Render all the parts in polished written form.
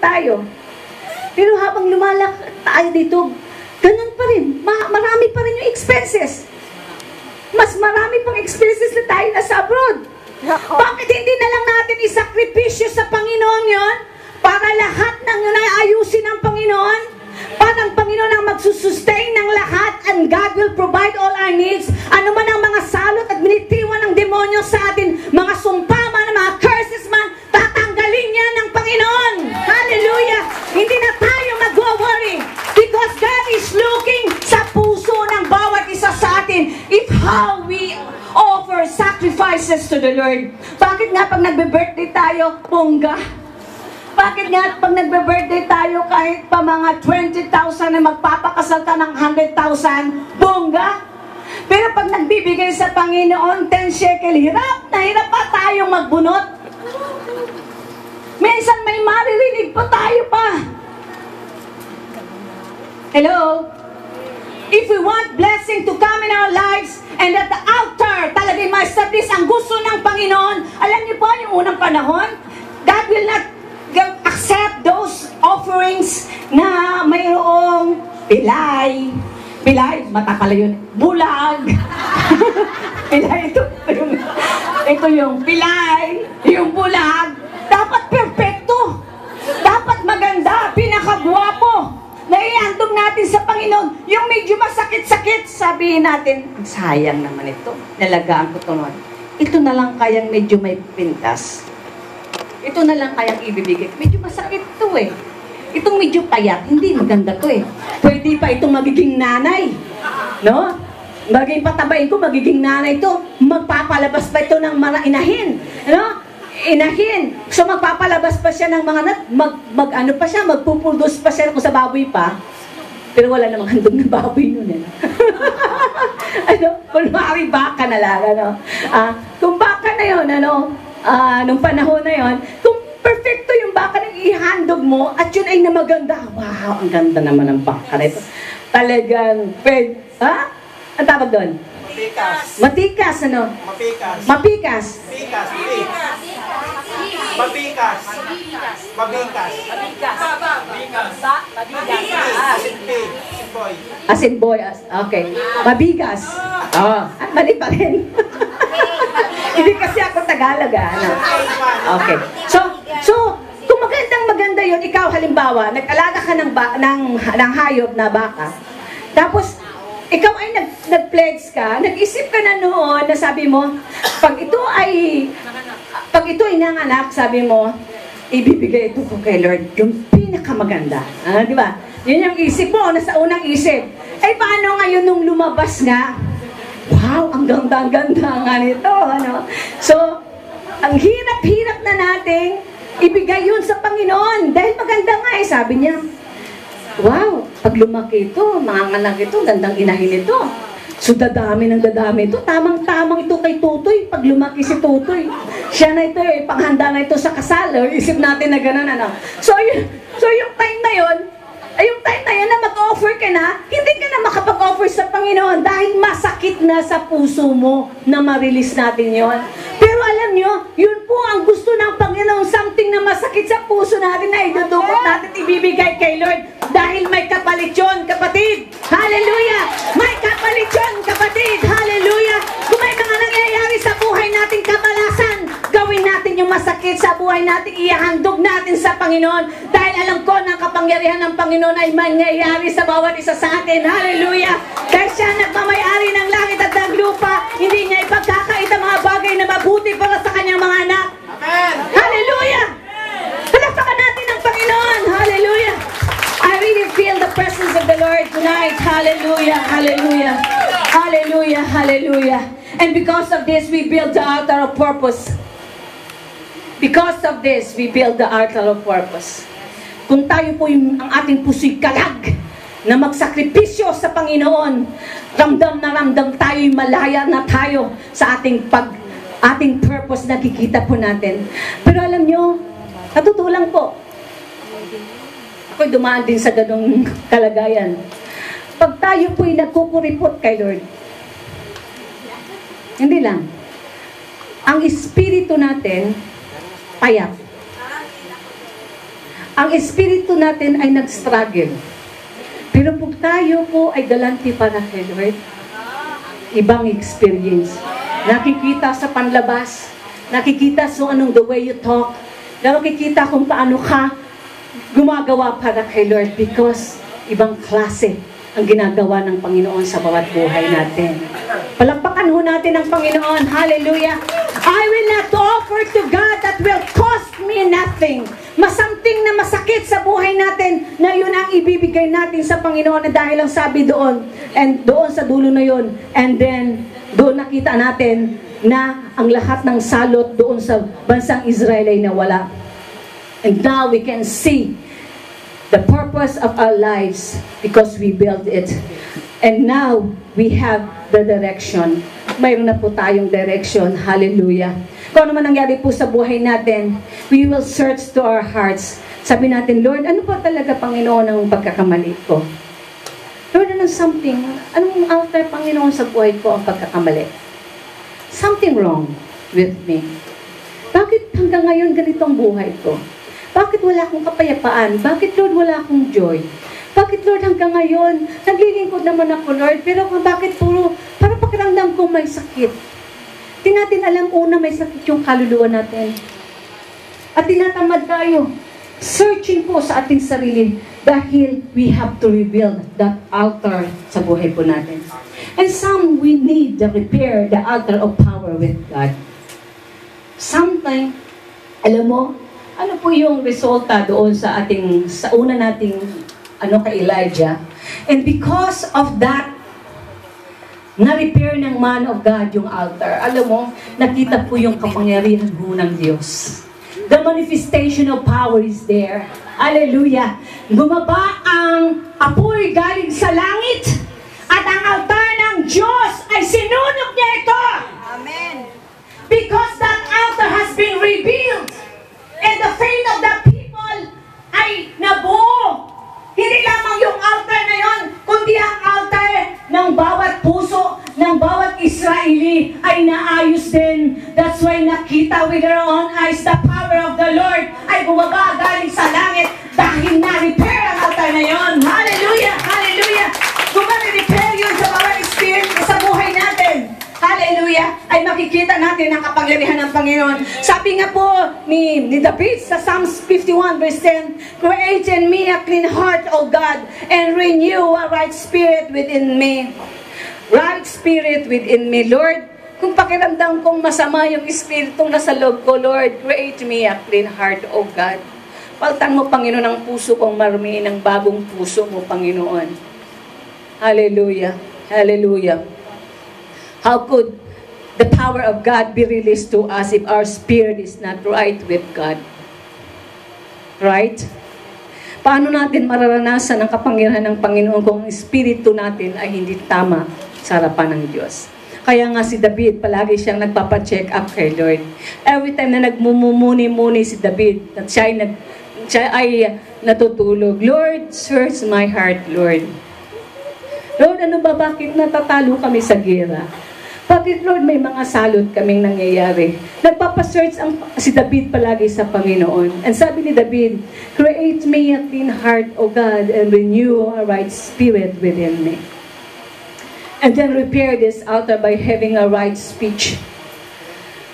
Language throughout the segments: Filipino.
tayo. Pero habang lumalakad tayo dito, ganun pa rin. Marami pa rin yung expenses. Mas marami pang expenses na tayo nasa abroad. Bakit hindi na lang natin isakripisyo sa Panginoon yon para lahat ng ayusin ng Panginoon? Para ang Panginoon ang magsusustain ng lahat and God will provide all our needs. Ano man ang mga salot at binitiwan ng demonyo sa atin, mga sumpa man, mga curses man, tatanggalin niya ng Panginoon. Hallelujah! Hindi na tayo mag-worry because God is looking sa puso ng bawat isa sa atin if how we offer sacrifices to the Lord. Bakit nga pag nagbe-birthday tayo, bongga? Bakit nga pag nagbe-birthday tayo kahit pa mga 20,000 na magpapakasal ka ng 100,000, bongga? Pero pag nagbibigay sa Panginoon 10 shekel, hirap pa tayong magbunot. Minsan may maririnig pa tayo pa. Hello? If we want blessing to come in our lives and at the altar talagang ma-establish ang gusto ng Panginoon, alam niyo po yung unang panahon, God will not accept those offerings na mayroong pilay, mata pala yun, bulag. Pilay, ito yung pilay, yung bulag. Dapat perfecto, dapat maganda, pinakagwapo. Naiandog natin sa Panginoon. Yung medyo masakit-sakit, sabihin natin, sayang naman ito, nalagaan ko ito naman. Ito na lang kayang medyo may pintas. Ito na lang kayang ibibigay. Medyo masakit ito eh. Itong medyo payat, hindi maganda to eh. Pwede pa itong magiging nanay. No? Magiging patabain ko, magiging nanay ito. Magpapalabas pa ito ng mga inahin. No? Inahin. So magpapalabas pa siya ng mga ano pa siya, magpupuldos pa siya kung sa baboy pa. Pero wala namang handog na baboy nun eh. Kunwari baka na lang, kung baka na yun, nung panahon na yon, kung perfecto yung baka na ihandog mo at yun ay na maganda, wow, ang ganda naman ng baka na ito. Talagang, ang tawag doon? Matikas. Matikas, ano? Mapikas. Mapikas. Mapikas. Mapikas. Mabikas. Asinboy. Asinboy, okay. Mabigas. Mali pa rin. Hindi kasi ako Tagalog, Okay. So, kung maganda yun, ikaw halimbawa, nag-alaga ka ng hayop na baka, tapos, ikaw ay nag-pledge ka, nag-isip ka na noon na sabi mo, pag ito ay nanganak, sabi mo, ibibigay ito ko kay Lord, yung pinakamaganda. Di ba? Yun yung isip mo, nasa unang isip. Eh, paano ngayon nung lumabas nga? Wow, ang ganda nga nito. So, ang hirap-hirap na nating ibigay yun sa Panginoon. Dahil maganda nga sabi niya, wow, pag lumaki ito, manganganak ito, gandang inahin ito. So, dadami ito. Tamang-tamang ito kay Tutoy. Pag lumaki si Tutoy, siya na ito panghanda na ito sa kasal. Isip natin na gano'n, So, yung time na yun, na mag-offer ka na, hindi ka na makapag-offer sa Panginoon dahil masakit na sa puso mo na ma-release natin yon. Pero alam nyo, yun po ang gusto ng Panginoon, something na masakit sa puso natin na idudukot natin, ibibigay kay Lord dahil may kapalit yun, kapatid. Hallelujah! May kapalit yun, kapatid. Hallelujah! Kung may mga nangyayari sa buhay natin kamalasan, gawin natin yung masakit sa buhay natin, ihandog natin sa Panginoon dahil alam ko na kapangyarihan ng Panginoon ay mangyayari sa bawat isa sa atin. Hallelujah! Dahil siya nagmamayari ng langit at ng lupa, hindi niya ipagkakait ang mga bagay na mabuti para sa kanyang mga anak. Amen! Hallelujah! Palakpakan natin ang Panginoon. Hallelujah! I really feel the presence of the Lord tonight. Hallelujah! Hallelujah! Hallelujah! Hallelujah! And because of this, we build the altar of purpose. Because of this, we build the altar of purpose. Kung tayo po ang ating puso'y kalag na magsakripisyo sa Panginoon, ramdam na ramdam tayo'y malaya na tayo sa ating purpose na kikita po natin. Pero alam nyo, natutulang po. Ako'y dumaan din sa ganong kalagayan. Pag tayo po'y nagkukuripot kay Lord, hindi lang. Ang espiritu natin, payat. ang espiritu natin ay nag-struggle. Pero pag tayo po ay galante para kay Lord, ibang experience. Nakikita sa panlabas, nakikita sa anong the way you talk, nakikita kung paano ka gumagawa para kay Lord because ibang klase ang ginagawa ng Panginoon sa bawat buhay natin. Palakpakan ho natin ang Panginoon. Hallelujah! I will not offer to God that will cost me nothing. Masamting na masakit sa buhay natin na yun ang ibibigay natin sa Panginoon na dahil ang sabi doon and doon sa dulo na yun and then doon nakita natin na ang lahat ng salot doon sa bansang Israel ay nawala. And now we can see the purpose of our lives because we built it. And now we have the direction. Mayroon na po tayong direction. Hallelujah. Kung ano man nangyari po sa buhay natin, we will search to our hearts. Sabi natin, Lord, ano pa talaga, Panginoon, ang pagkakamali ko? Lord, anong something? Anong after, Panginoon, sa buhay ko ang pagkakamali? Something wrong with me. Bakit hanggang ngayon ganitong buhay ko? Bakit wala akong kapayapaan? Bakit, Lord, wala akong joy? Bakit, Lord, hanggang ngayon, naglilingkod naman ako, Lord, pero bakit puro, para pakiramdam ko may sakit? Di natin alam, una, may sakit yung kaluluwa natin. At tinatamad tayo, searching po sa ating sarili, dahil we have to rebuild that altar sa buhay po natin. And some, we need to repair the altar of power with God. Sometimes, alam mo, ano po yung resulta doon sa una nating kay Elijah? And because of that, na-repair ng man of God yung altar. Alam mo, nakita po yung kapangyarihan po ng Diyos. The manifestation of power is there. Hallelujah! Bumaba ang apoy galing sa langit at ang altar ng Diyos ay sinunog niya ito. Amen. Because that altar has been rebuilt. And the faith of the people ay nabuo. Hindi lamang yung altar na yon, kundi ang altar ng bawat puso, ng bawat Israeli ay naayos din. That's why nakita with our own eyes the power of the Lord ay bumaba galing sa langit dahil na-repair ang altar na yon. Hallelujah! Hallelujah! Kung ma-repair yun sa bawat experience sa buhay natin, hallelujah, ay makikita natin ang kapangyarihan ng Panginoon. Sabi nga po ni David sa Psalms 51 verse 10, create in me a clean heart, O God, and renew a right spirit within me. Right spirit within me, Lord. Kung pakiramdam kong masama yung espiritong nasa loob ko, Lord, create me a clean heart, O God. Paltan mo, Panginoon, ang puso kong marumiin ng bagong puso mo, Panginoon. Hallelujah. Hallelujah. How could the power of God be released to us if our spirit is not right with God? Right? Paano natin mararanasan ang kapangyarihan ng Panginoon kung ang espiritu natin ay hindi tama sa harapan ng Diyos? Kaya nga si David, palagi siyang nagpapacheck up kay Lord. Every time na nagmumuni-muni si David, at siya ay natutulog, Lord, search my heart, Lord. Lord, ano ba, bakit natatalo kami sa gera? Bakit, Lord, may mga salot kaming nangyayari? Nagpapasearch si David palagi sa Panginoon. And sabi ni David, create me a clean heart, O God, and renew a right spirit within me. And then repair this altar by having a right speech.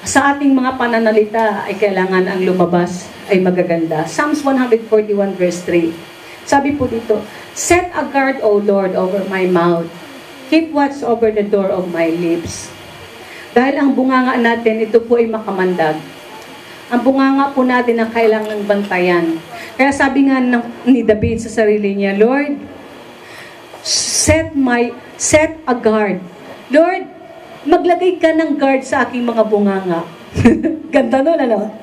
Sa ating mga pananalita ay kailangan ang lumabas ay magaganda. Psalms 141 verse 3. Sabi po dito, set a guard, O Lord, over my mouth. Keep watch over the door of my lips. Dahil ang bunganga natin, ito po ay makamandag. Ang bunganga po natin ang kailangang bantayan. Kaya sabi nga ni David sa sarili niya, Lord, set a guard. Lord, maglagay ka ng guard sa aking mga bunganga. Ganda nun, ano?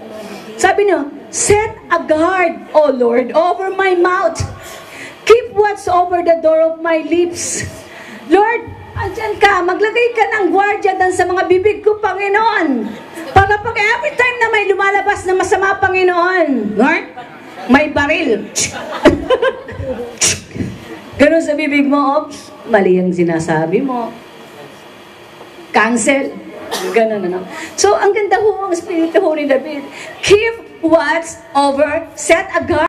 Sabi niyo, set a guard, O Lord, over my mouth. Keep watch over the door of my lips. Lord, andyan ka, maglagay ka ng gwardiya dan sa mga bibig ko, Panginoon. Para pag every time na may lumalabas na masama, Panginoon, Lord, may baril. Ganun sa bibig mo, oops, mali ang sinasabi mo. Cancel. Ganun, ano. So, ang ganda ho ang Espiritu ho ni David. Keep watch over, set a guard.